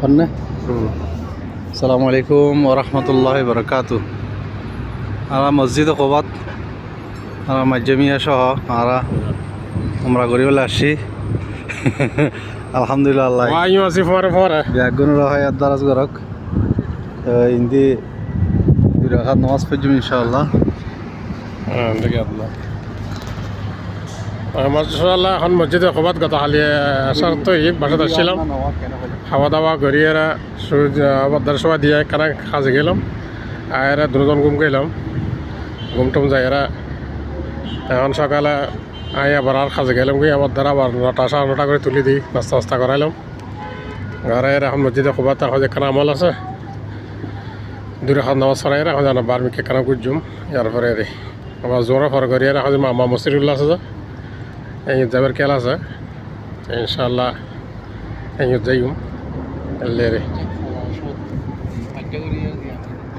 হন্নে আসসালামু আলাইকুম ওয়া রাহমাতুল্লাহি ওয়া বারাকাতুহু আমরা মসজিদে কোবাত আমরা মাজ্জামিয়া সহ আমরা গরিবলে আসছি আলহামদুলিল্লাহ আল্লাহ Wahyu masih fore-fore. বিয়াগুন রহাই আদারাজ গরক ইন্দি দুই রাকাত নামাজ পড়জুম ইনশাআল্লাহ Dekat lah. মাশাআল্লাহ এখন মসজিদে খোবাত গত হালি আসার তো বাসাত আসছিলাম খাওয়া দাওয়া করিয়ে আবার সময় দিয়ে কারা কাজে গেলাম আর দুজন ঘুম গেলাম ঘুমটুম যাই এখন সকালে আবার আর কাজে গেলাম গিয়ে আবার দ্বারা আবার 9টা 9:30 করে তুলি দিই নাস্তা করাইলাম ঘরে এখন মসজিদে খোবাত এখন যেখানে আমল আছে দূরে হাত নামাজ পড়াই এখন জানা বার্মিকে কানা গুজুম এরপরে আবার জোরে ফর করিয়ে এখন মামা মসিরুল্লাহ আছে এই যাবার খেল আছে ইনশাআল্লাহ এই যাইম লেরে